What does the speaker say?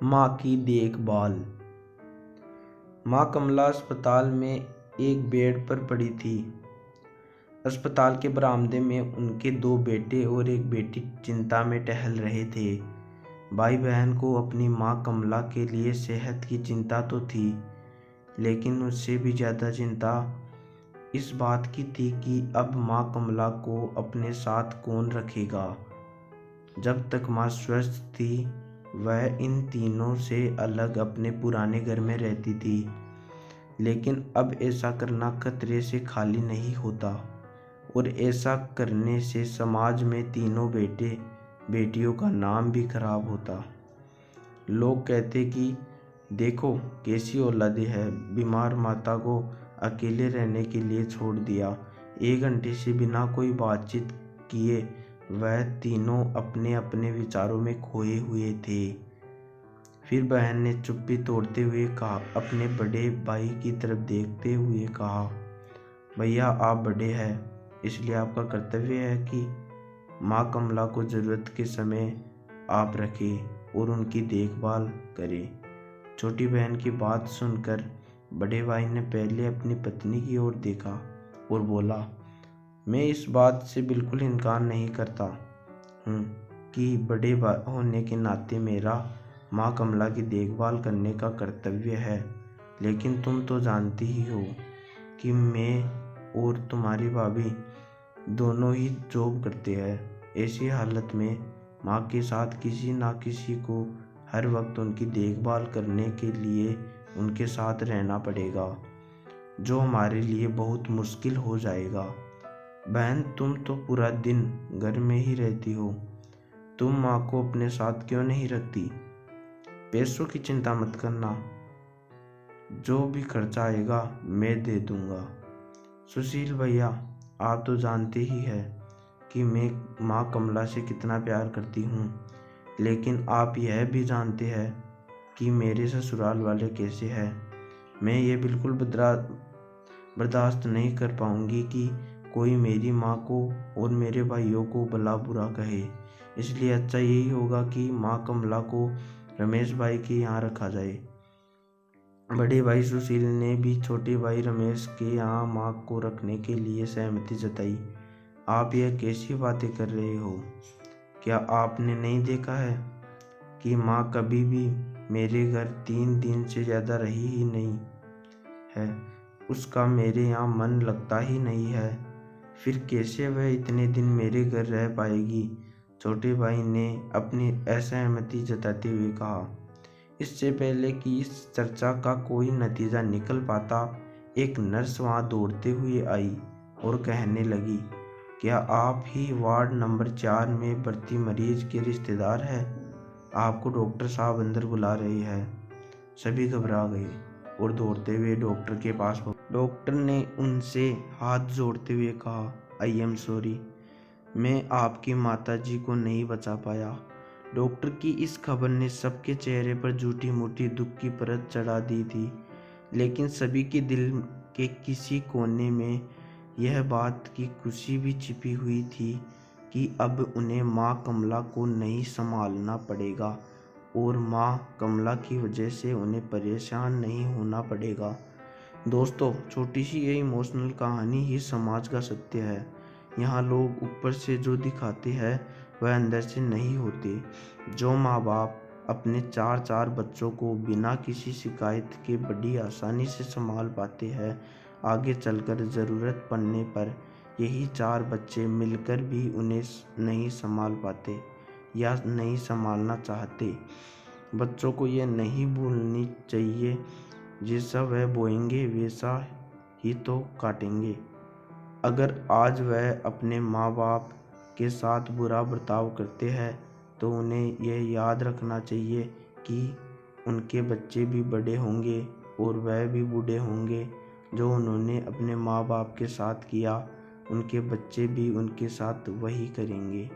माँ की देखभाल। माँ कमला अस्पताल में एक बेड पर पड़ी थी। अस्पताल के बरामदे में उनके 2 बेटे और एक बेटी चिंता में टहल रहे थे। भाई बहन को अपनी माँ कमला के लिए सेहत की चिंता तो थी, लेकिन उससे भी ज़्यादा चिंता इस बात की थी कि अब माँ कमला को अपने साथ कौन रखेगा। जब तक माँ स्वस्थ थी, वह इन तीनों से अलग अपने पुराने घर में रहती थी, लेकिन अब ऐसा करना खतरे से खाली नहीं होता और ऐसा करने से समाज में तीनों बेटे बेटियों का नाम भी खराब होता। लोग कहते कि देखो कैसी औलादे है, बीमार माता को अकेले रहने के लिए छोड़ दिया। 1 घंटे से बिना कोई बातचीत किए वह तीनों अपने अपने विचारों में खोए हुए थे। फिर बहन ने चुप्पी तोड़ते हुए कहा, अपने बड़े भाई की तरफ देखते हुए कहा, भैया आप बड़े हैं, इसलिए आपका कर्तव्य है कि माँ कमला को ज़रूरत के समय आप रखें और उनकी देखभाल करें। छोटी बहन की बात सुनकर बड़े भाई ने पहले अपनी पत्नी की ओर देखा और बोला, मैं इस बात से बिल्कुल इनकार नहीं करता हूँ कि बड़े होने के नाते मेरा माँ कमला की देखभाल करने का कर्तव्य है, लेकिन तुम तो जानती ही हो कि मैं और तुम्हारी भाभी दोनों ही जॉब करते हैं। ऐसी हालत में माँ के साथ किसी ना किसी को हर वक्त उनकी देखभाल करने के लिए उनके साथ रहना पड़ेगा, जो हमारे लिए बहुत मुश्किल हो जाएगा। बहन तुम तो पूरा दिन घर में ही रहती हो, तुम माँ को अपने साथ क्यों नहीं रखती? पैसों की चिंता मत करना, जो भी खर्चा आएगा मैं दे दूंगा। सुशील भैया आप तो जानते ही हैं कि मैं माँ कमला से कितना प्यार करती हूँ, लेकिन आप यह भी जानते हैं कि मेरे ससुराल वाले कैसे हैं। मैं ये बिल्कुल बर्दाश्त नहीं कर पाऊँगी कि कोई मेरी माँ को और मेरे भाइयों को भला बुरा कहे। इसलिए अच्छा यही होगा कि माँ कमला को रमेश भाई के यहाँ रखा जाए। बड़े भाई सुशील ने भी छोटे भाई रमेश के यहाँ माँ को रखने के लिए सहमति जताई। आप यह कैसी बातें कर रहे हो? क्या आपने नहीं देखा है कि माँ कभी भी मेरे घर 3 दिन से ज़्यादा रही ही नहीं है? उसका मेरे यहाँ मन लगता ही नहीं है, फिर कैसे वह इतने दिन मेरे घर रह पाएगी? छोटे भाई ने अपनी असहमति जताते हुए कहा। इससे पहले कि इस चर्चा का कोई नतीजा निकल पाता, एक नर्स वहाँ दौड़ते हुए आई और कहने लगी, क्या आप ही वार्ड नंबर 4 में भर्ती मरीज के रिश्तेदार हैं? आपको डॉक्टर साहब अंदर बुला रहे हैं। सभी घबरा गए और दौड़ते हुए डॉक्टर के पास हो। डॉक्टर ने उनसे हाथ जोड़ते हुए कहा, आई एम सॉरी, मैं आपकी माता जी को नहीं बचा पाया। डॉक्टर की इस खबर ने सबके चेहरे पर झूठी मूठी दुख की परत चढ़ा दी थी, लेकिन सभी के दिल के किसी कोने में यह बात की खुशी भी छिपी हुई थी कि अब उन्हें माँ कमला को नहीं संभालना पड़ेगा और माँ कमला की वजह से उन्हें परेशान नहीं होना पड़ेगा। दोस्तों, छोटी सी ये इमोशनल कहानी ही समाज का सत्य है। यहाँ लोग ऊपर से जो दिखाते हैं वह अंदर से नहीं होते। जो माँ बाप अपने 4 बच्चों को बिना किसी शिकायत के बड़ी आसानी से संभाल पाते हैं, आगे चलकर ज़रूरत पड़ने पर यही 4 बच्चे मिलकर भी उन्हें नहीं संभाल पाते या नहीं संभालना चाहते। बच्चों को ये नहीं भूलनी चाहिए, जैसा वह बोएंगे वैसा ही तो काटेंगे। अगर आज वह अपने माँ बाप के साथ बुरा बर्ताव करते हैं तो उन्हें यह याद रखना चाहिए कि उनके बच्चे भी बड़े होंगे और वह भी बूढ़े होंगे। जो उन्होंने अपने माँ बाप के साथ किया, उनके बच्चे भी उनके साथ वही करेंगे।